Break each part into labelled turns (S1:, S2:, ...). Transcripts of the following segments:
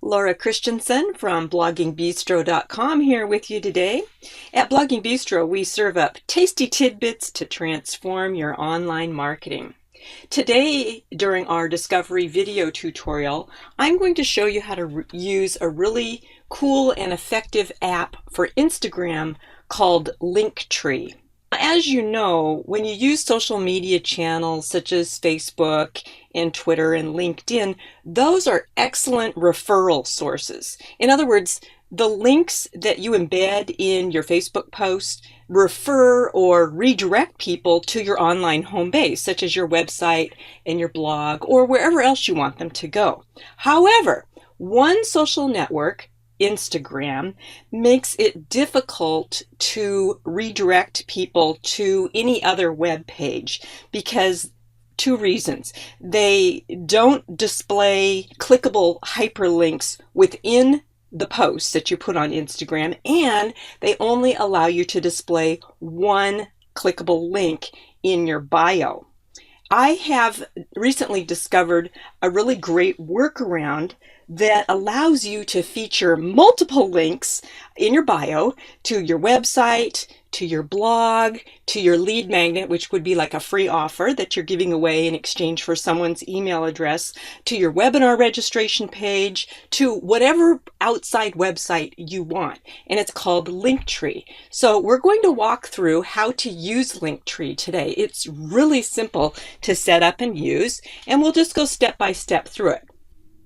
S1: Laura Christensen from bloggingbistro.com here with you today. At Blogging Bistro, we serve up tasty tidbits to transform your online marketing. Today, during our discovery video tutorial, I'm going to show you how to use a really cool and effective app for Instagram called Linktree. As you know, when you use social media channels such as Facebook and Twitter and LinkedIn, those are excellent referral sources. In other words, the links that you embed in your Facebook post refer or redirect people to your online home base, such as your website and your blog or wherever else you want them to go. However, one social network, Instagram, makes it difficult to redirect people to any other web page because two reasons. They don't display clickable hyperlinks within the posts that you put on Instagram, and they only allow you to display one clickable link in your bio. I have recently discovered a really great workaround that allows you to feature multiple links in your bio to your website, to your blog, to your lead magnet, which would be like a free offer that you're giving away in exchange for someone's email address, to your webinar registration page, to whatever outside website you want. And it's called Linktree. So we're going to walk through how to use Linktree today. It's really simple to set up and use, and we'll just go step by step through it.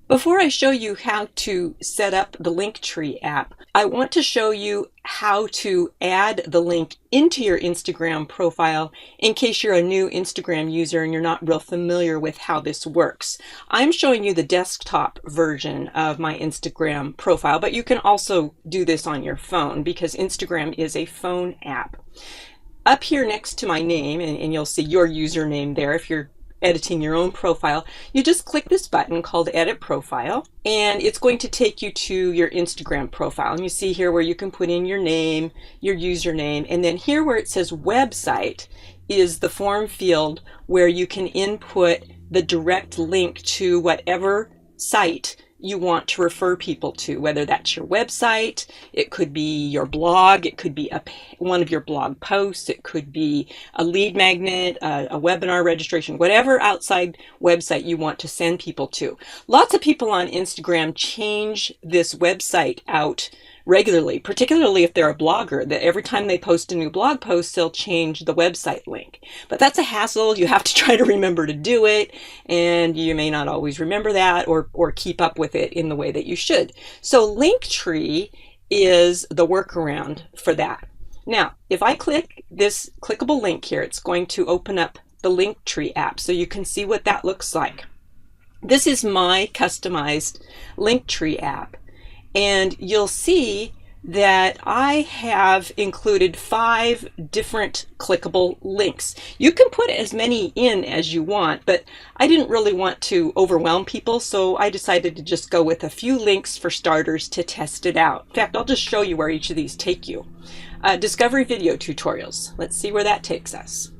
S1: Before I show you how to set up the Linktree app, I want to show you how to add the link into your Instagram profile in case you're a new Instagram user and you're not real familiar with how this works. I'm showing you the desktop version of my Instagram profile, but you can also do this on your phone because Instagram is a phone app. Up here next to my name, and you'll see your username there if you're editing your own profile, you just click this button called Edit Profile, and it's going to take you to your Instagram profile. And you see here where you can put in your name, your username, and then here where it says Website is the form field where you can input the direct link to whatever site you want to refer people to, whether that's your website, it could be your blog, it could be one of your blog posts, it could be a lead magnet, a webinar registration, whatever outside website you want to send people to. Lots of people on Instagram change this website out regularly, particularly if they're a blogger, that every time they post a new blog post, they'll change the website link. But that's a hassle. You have to try to remember to do it, and you may not always remember that or keep up with it in the way that you should. So Linktree is the workaround for that. Now, if I click this clickable link here, it's going to open up the Linktree app so you can see what that looks like. This is my customized Linktree app. And you'll see that I have included 5 different clickable links. You can put as many in as you want, but I didn't really want to overwhelm people, so I decided to just go with a few links for starters to test it out. In fact, I'll just show you where each of these take you. Discovery video tutorials. Let's see where that takes us.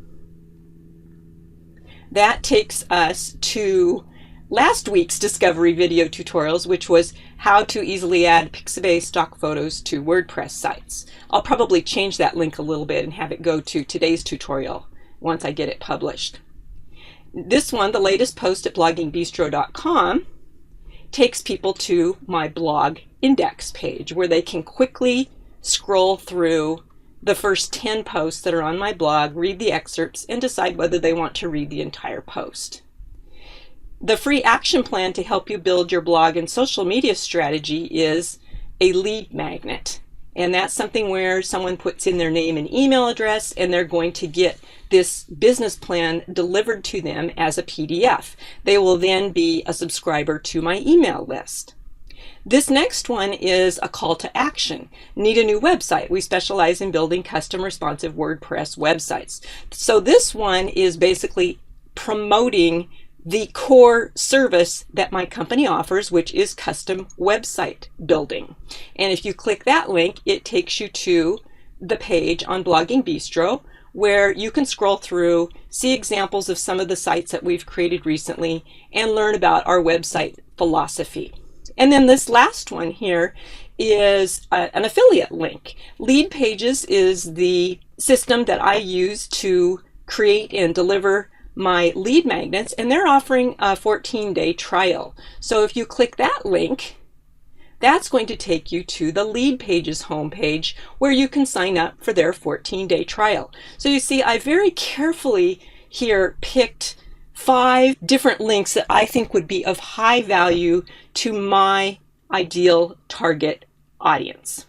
S1: That takes us to last week's discovery video tutorials, which was how to easily add Pixabay stock photos to WordPress sites. I'll probably change that link a little bit and have it go to today's tutorial once I get it published. This one, the latest post at bloggingbistro.com, takes people to my blog index page where they can quickly scroll through the first 10 posts that are on my blog, read the excerpts, and decide whether they want to read the entire post. The free action plan to help you build your blog and social media strategy is a lead magnet. And that's something where someone puts in their name and email address, and they're going to get this business plan delivered to them as a PDF. They will then be a subscriber to my email list. This next one is a call to action. Need a new website. We specialize in building custom responsive WordPress websites. So this one is basically promoting the core service that my company offers, which is custom website building. And if you click that link, it takes you to the page on Blogging Bistro where you can scroll through, see examples of some of the sites that we've created recently, and learn about our website philosophy. And then this last one here is an affiliate link. Lead Pages is the system that I use to create and deliver my lead magnets, and they're offering a 14-day trial. So if you click that link, that's going to take you to the Lead Pages homepage where you can sign up for their 14-day trial. So you see, I very carefully here picked 5 different links that I think would be of high value to my ideal target audience.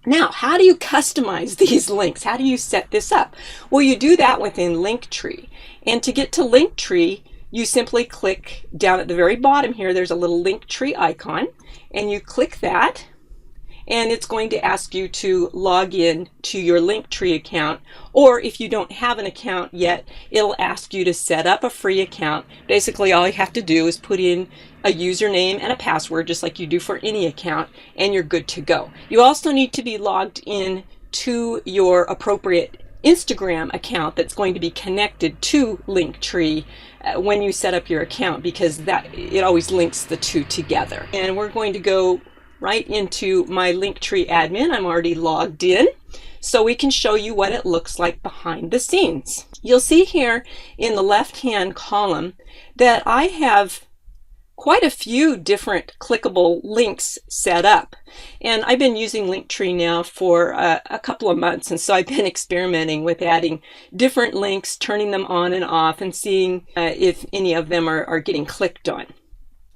S1: Now, how do you customize these links? How do you set this up? Well, you do that within Linktree. And to get to Linktree, you simply click down at the very bottom here. There's a little Linktree icon, and you click that, and it's going to ask you to log in to your Linktree account, or if you don't have an account yet, it'll ask you to set up a free account. Basically, all you have to do is put in a username and a password, just like you do for any account, and you're good to go. You also need to be logged in to your appropriate Instagram account that's going to be connected to Linktree when you set up your account, because it always links the two together. And we're going to go right into my Linktree admin. I'm already logged in, so we can show you what it looks like behind the scenes. You'll see here in the left-hand column that I have quite a few different clickable links set up. And I've been using Linktree now for a couple of months, and so I've been experimenting with adding different links, turning them on and off, and seeing if any of them are getting clicked on.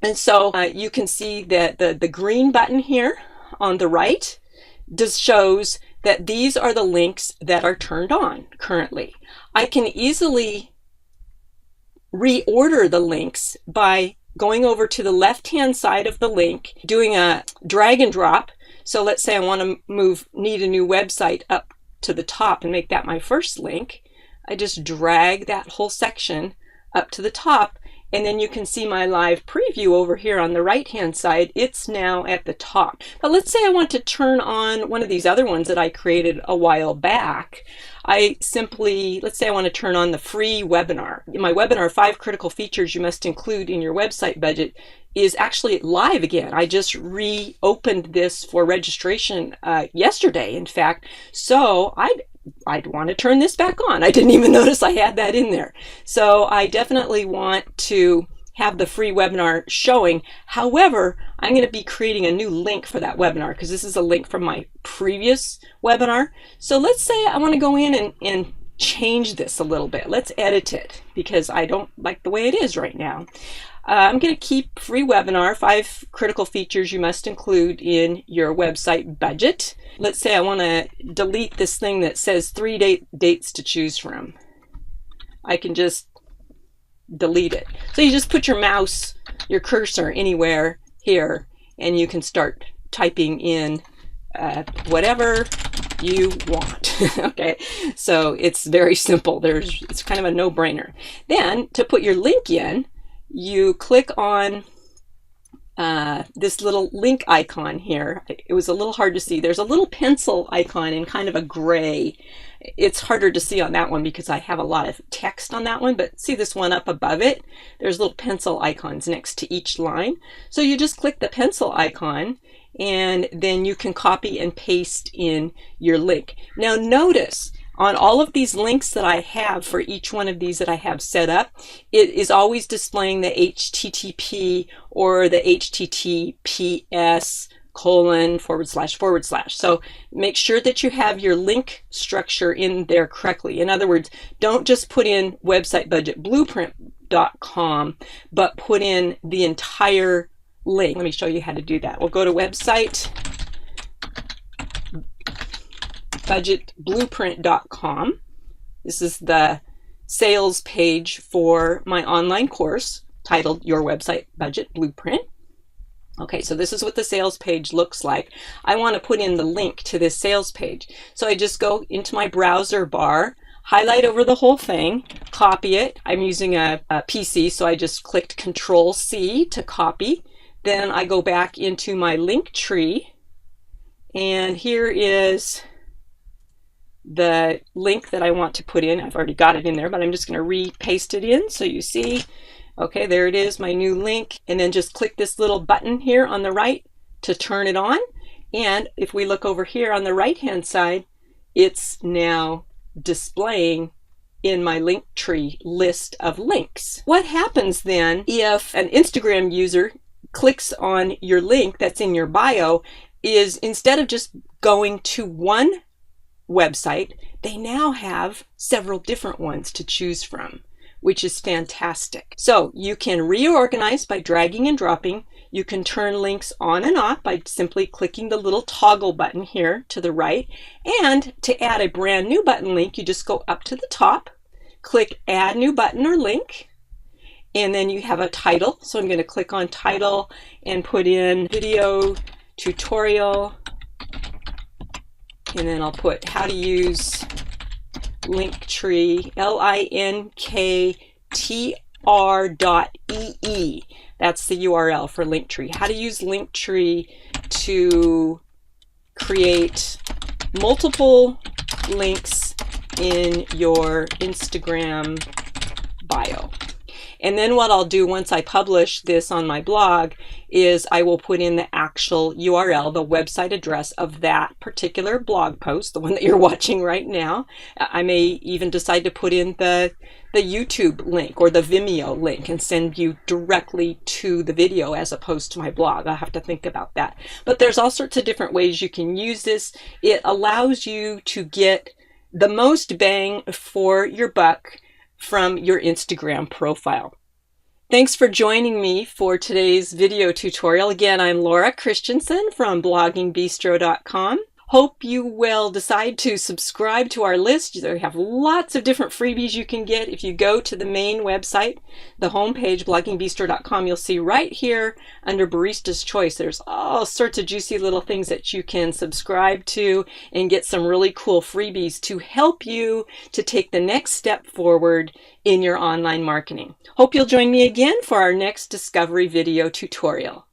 S1: And so you can see that the green button here on the right just shows that these are the links that are turned on currently. I can easily reorder the links by going over to the left-hand side of the link, doing a drag and drop. So let's say I want to need a new website up to the top and make that my first link. I just drag that whole section up to the top, and then you can see my live preview over here on the right-hand side. It's now at the top. But let's say I want to turn on one of these other ones that I created a while back. Let's say I want to turn on the free webinar. My webinar, 5 Critical Features You Must Include in Your Website Budget, is actually live again. I just reopened this for registration yesterday, in fact. So I'd want to turn this back on. I didn't even notice I had that in there. So I definitely want to have the free webinar showing. However, I'm going to be creating a new link for that webinar because this is a link from my previous webinar. So let's say I want to go in and change this a little bit. Let's edit it because I don't like the way it is right now. I'm going to keep free webinar, 5 critical features you must include in your website budget. Let's say I want to delete this thing that says 3 dates to choose from. I can just delete it. So you just put your mouse, your cursor anywhere here, and you can start typing in whatever you want. Okay, so it's very simple. It's kind of a no-brainer. Then to put your link in, you click on this little link icon here. It was a little hard to see. There's a little pencil icon in kind of a gray. It's harder to see on that one because I have a lot of text on that one, but see this one up above it? There's little pencil icons next to each line. So you just click the pencil icon, and then you can copy and paste in your link. Now notice, on all of these links that I have for each one of these that I have set up, it is always displaying the HTTP or the HTTPS : // So make sure that you have your link structure in there correctly. In other words, don't just put in websitebudgetblueprint.com, but put in the entire link. Let me show you how to do that. We'll go to websitebudgetblueprint.com. This is the sales page for my online course titled Your Website Budget Blueprint. Okay, so this is what the sales page looks like. I want to put in the link to this sales page. So I just go into my browser bar, highlight over the whole thing, copy it. I'm using a PC, so I just clicked Control-C to copy. Then I go back into my Linktree, and here is the link that I want to put in. I've already got it in there, but I'm just going to re-paste it in so you see. Okay, there it is, my new link. And then just click this little button here on the right to turn it on. And if we look over here on the right-hand side, it's now displaying in my Linktree list of links. What happens then if an Instagram user clicks on your link that's in your bio is instead of just going to one website, they now have several different ones to choose from, which is fantastic. So you can reorganize by dragging and dropping. You can turn links on and off by simply clicking the little toggle button here to the right. And to add a brand new button link, you just go up to the top, click Add New Button or Link, and then you have a title. So I'm going to click on Title and put in Video Tutorial, and then I'll put How to Use Linktree, linktr.ee. That's the URL for Linktree. How to use Linktree to create multiple links in your Instagram bio. And then what I'll do once I publish this on my blog is I will put in the actual URL, the website address of that particular blog post, the one that you're watching right now. I may even decide to put in the YouTube link or the Vimeo link and send you directly to the video as opposed to my blog. I'll have to think about that. But there's all sorts of different ways you can use this. It allows you to get the most bang for your buck from your Instagram profile. Thanks for joining me for today's video tutorial. Again, I'm Laura Christensen from bloggingbistro.com. Hope you will decide to subscribe to our list. We have lots of different freebies you can get. If you go to the main website, the homepage, bloggingbistro.com, you'll see right here under Barista's Choice, there's all sorts of juicy little things that you can subscribe to and get some really cool freebies to help you to take the next step forward in your online marketing. Hope you'll join me again for our next discovery video tutorial.